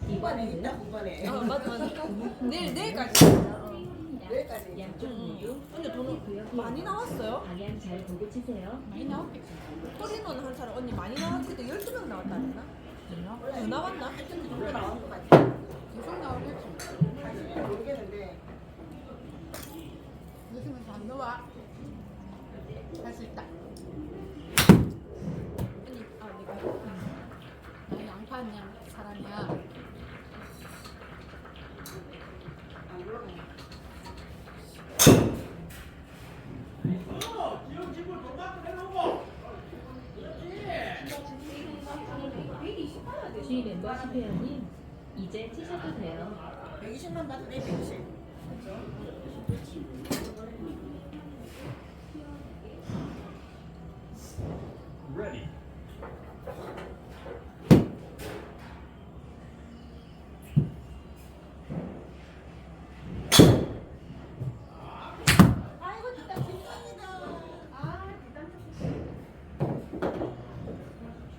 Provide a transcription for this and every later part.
후반에 있다 후반에. 맞아. 내일까지. 내일까지. 근데 돈 많이 나왔어요? 방향 잘 보고 치세요. 많이 나왔겠지. 토리노는 한 사람 언니 많이 나왔는데 12명 나왔다 했나? 더 나왔나? 하여튼 그 정도 나온 것 같아. 계속 나오겠지. 사실은 모르겠는데. 요즘은 안 나와. 할 수 있다. 언니, 내가 나 양파한 사람이야. 안 그러네. G 멤버십 회원님 이제 치셔도 돼요. 120만 받으네 120. Ready. 아이고 진짜 긴장이다. 아 긴장.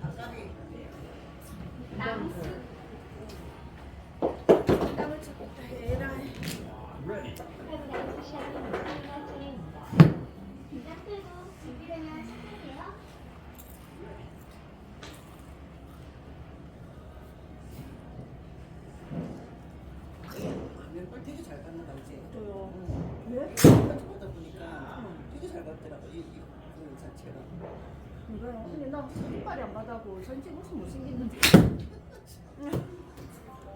아까비. 땀을 찍고 있다 해라. Ready. 면발 되게 잘 받는다 이제. 저요. 왜? 보다 보니까 되게 잘 받더라고 그 자체가. 이거요. 언니 나 손발이 안 받아고 전체 무슨 못생겼는데.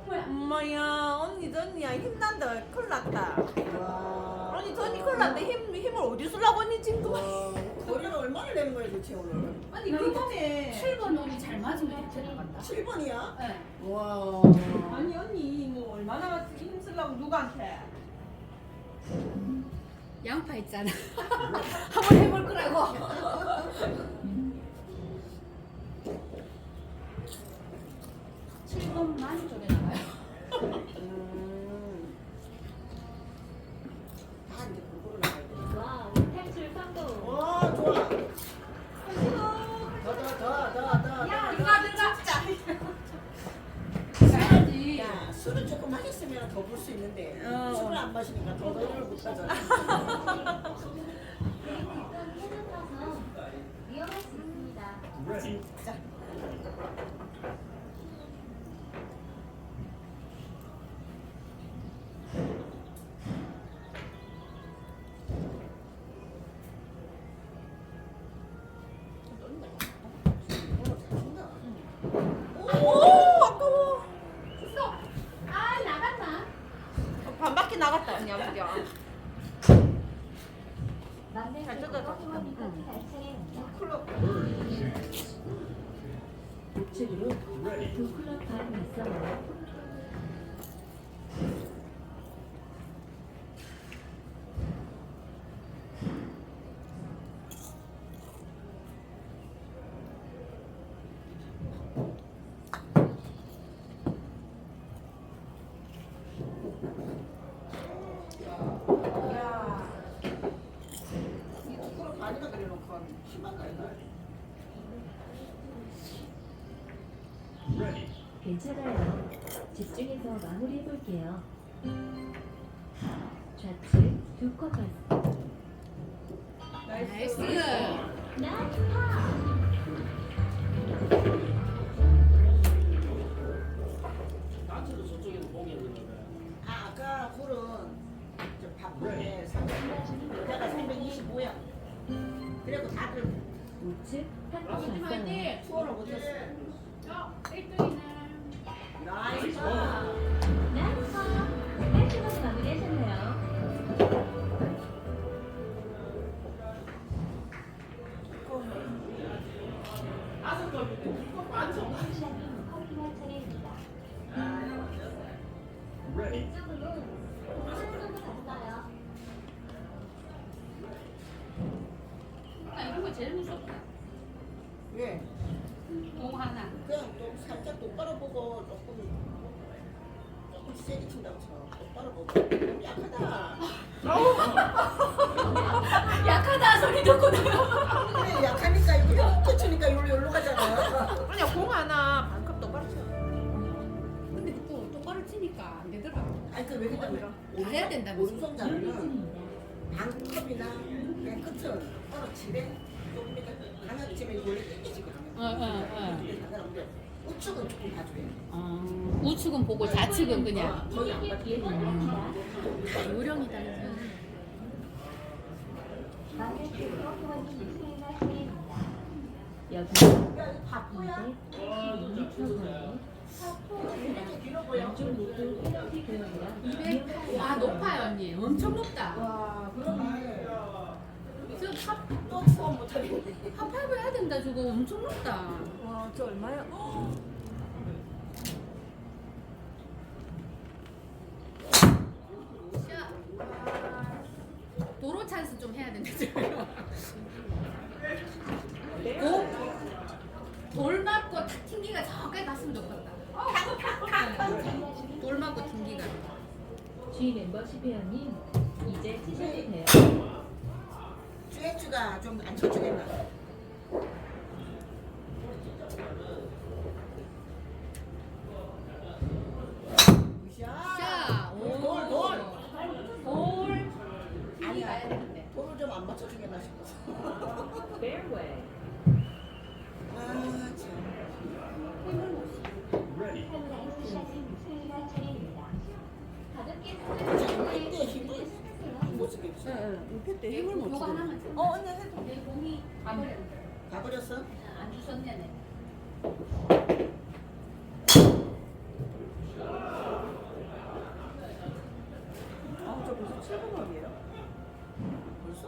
엄마야 언니야 힘난다. 큰일 났다. 와. 아니 전이 큰일 났다. 힘을 어디 쓰려고 언니 지금. 거리는 얼마나 내는 거야 도대체 오늘? 아니 그거에 7번 운이 잘 맞으면 괜찮은 것 같다. 7번이야? 네. 와. 아니 언니 뭐 얼마나 힘 쓰려고 누구한테. 양파 있잖아. 한번 해볼 거라고. 칠번 많이 쪽에 나가요. 다 이제 골고루 나가야 돼. 와우, 탈출 성공. 와 좋아. 더. 야, 들어가. 진짜. 가야지. 야 술을 조금 마셨으면 더 볼 수 있는데 어. 술을 안 마시니까 더 노래를 못 하잖아. 위험할 수 있습니다. Ready. 자. 오 아까워. 있어. 아, 나갔나? 반바퀴 나갔다 언니 아버지야. 막내 잘 뜯어져. 클럽. 우측으로 Ready. 두 클럽 반 있어요. 야. 이 클럽 반이나 그려놓고 심한 거 아닌가? Ready. 괜찮아요. 집중해서 마무리해볼게요. 좌측 두 컵 반. 나이스. 나이스 파! 아 아까 홀은 좀 바쁜데 300, 여자가 325야. 그리고 다들 우측 탁구 봤어요. 화이팅. 투어를 못했어. 야, 1등이네. 나이스. 나이스 파! 깔끔하게 마무리하셨네요. Ready. 나 이런 거 제일 무섭다. 왜? 공 하나. 그냥 또 살짝 똑바로 보고 조금 세게 친다고 쳐. 똑바로 보고. 약하다. 약하다 소리 듣고 내가. 그래 약하니까 이거 훅 치니까 여기로 가잖아. 아니야 공 하나 그래서 왜 그러냐면 해야 된다면서. 오른손잡이는 반컵이나 그냥 끝은 떨어지래 조금 이렇게 하나 치면 원래 땡겨지거든요. 근데 상관없는데 우측은 조금 봐줘요. 우측은 보고 좌측은 그냥. 거의 안 봐줘요. 요령이다. 여기 바쁘야? 왼쪽 모두 페널티 구역이라 200. 와 높아요 언니. 엄청 높다. 와 그러네. 지금 또 수업 못하겠네. 팝5 해야 된다 저거 엄청 높다. 와, 저 얼마야? 자, 도로 찬스 좀 해야 된다 저거. 돌 맞고 탁 튕기가 저까지 갔으면 좋겠다. 돌 맞고 튕기가. G 멤버십 회원님 이제 치셔도 돼요. 쭈애쭈가 좀 안 쳐주겠나? 자, 돌. 돌. 아니 가야 되는데. 돌을 좀 안 맞춰주겠나 싶어서. Fairway. 아 참. Ready. 이때 힘을 못 쓰겠어. 때 힘을 못 요거 하나만 줘. 언니 해도 내 공이 가버렸어. 가버렸어? 안 주셨네. 저 벌써 7분월이에요. 벌써?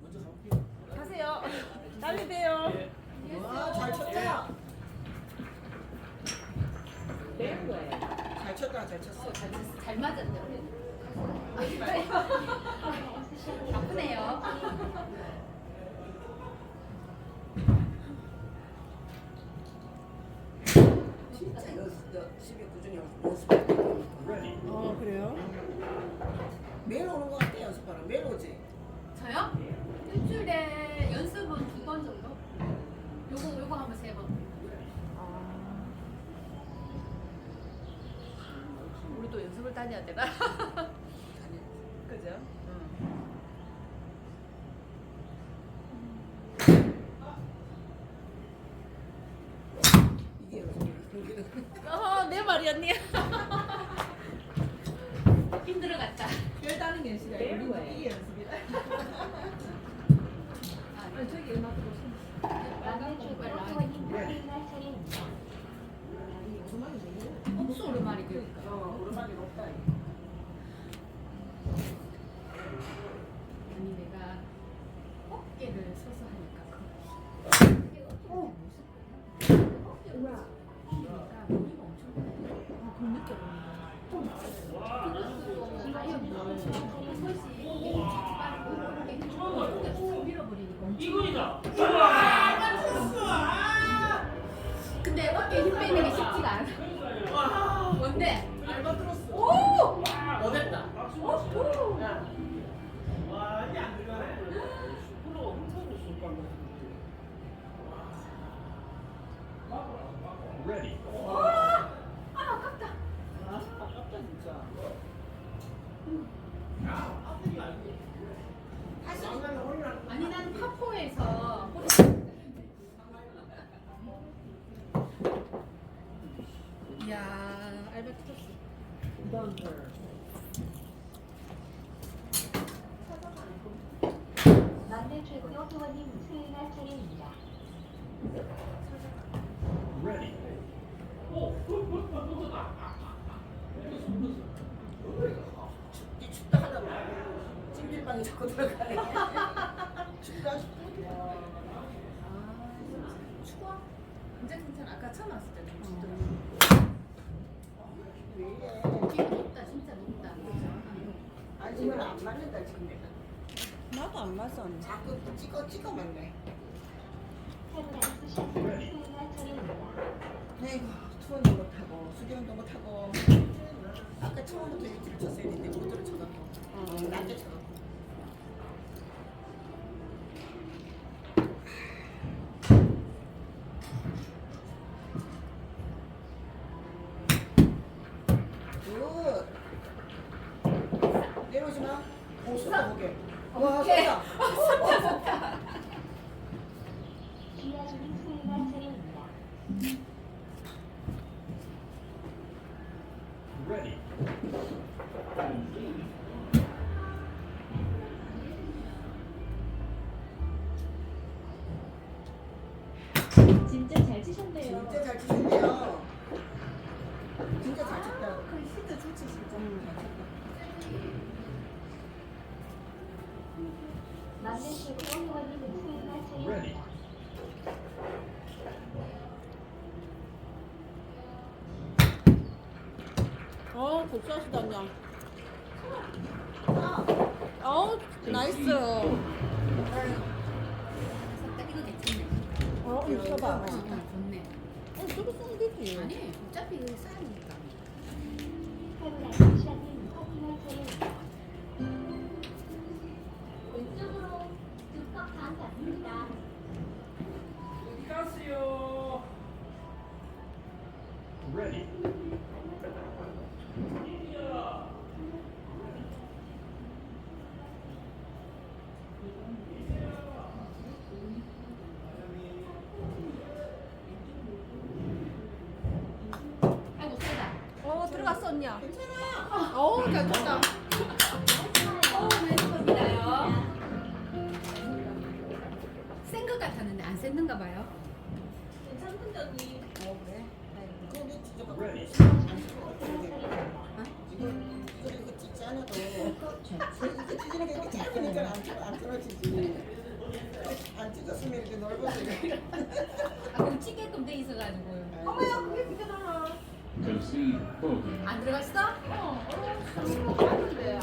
먼저 가볼게요. 가세요. 빨리 돼요. 와, 잘 쳤다. Fairway. 잘 쳤다, 잘 쳤어. 잘 맞았네. 바쁘네요. 진짜 여 12구 중에 연습할 때 Ready. 그래요? 매일 오는 거 같아, 연습하러. 매일 오지? 저요? 일주일에 연습은 2번 정도? 요거 하면 3번. 우리도 연습을 다녀야 되나? 그죠? 이게 연습이야. 내 말이 언니. 힘들어갔다. 별다른 연습이야. Fairway. 이게 연습이다. 아니 저기 음악 들어서. 나가고 빨리 나가야 음악이 왜 없어 오랜만에 그러니까. 오르막이 높다. 아니 내가 어깨를 서서 하니까 어깨가 머리가 엄청 커. 그 느껴보는 아이언 밀어버리니까 이거이다. 근데 어깨 힘 빼는 게 쉽지가 않아. 뭔데? 알바트로스. 오! 못했다. 오! Ready. 아깝다, 진짜. 다시 안 가면 올라. 아니 난 파포에서 이야 알바트로스 Bunker. 만내 최고 후보님 수행할 차례입니다. Ready. 춥다 하다 말고 찜질방에 자꾸 들어가네. 춥다 싶어. 추워? 이제 괜찮아. 아까 처음 왔을 때는 왜 이래? 기분 높다. 진짜 높다. 아니 지금 안 맞는다 지금 내가. 나도 안 맞아. 자꾸 찍어 맞네. 세븐 수행할 차례입니다. 아이고 수원도 못하고 수경도 못하고 아까 처음부터 일지를 쳤어야 되는데 모두를 쳐갖고 낮게 쳐갖고 굿 내려오지 마. 오 쏟아 보게. 와 오케이. 쏟아. 기아주는 수행할 차례입니다. Ready. 진짜 잘 치셨네요. 진짜 잘 치셨네요. 진짜 잘 쳤다. 그 힌트 좋지 진짜. 만년 최고 회원님은 수행할 Ready. 차례입니다. 복수하시다 그냥. 나이스. 딱 이거 괜찮네. 이거 써봐. 좋네. 저거 쓰면 되지. 아니 어차피 이거 써야 되니까. 하루라도 시아님 커팅할 차례입니다. 왼쪽으로 두컵 반 잡습니다. Ready. 아이고 세다. 들어갔어 언니야. 괜찮아. 잘 쳤다. 나이스 겁니다요. 센 것 같았는데 안 셌는가 봐요. 괜찮던데 언니. 그래. 근데 진짜 Ready. 지금 이거 찍지 않아도 이거 찢는 게 이렇게 짧으니까 안 떨어지지. 안 찢었으면 이렇게 넓어지고. 아 그럼 찍게끔 돼 있어가지고요. 어머야 그게 비켜놔라. Concede bogey. 안 들어갔어? 맞는데.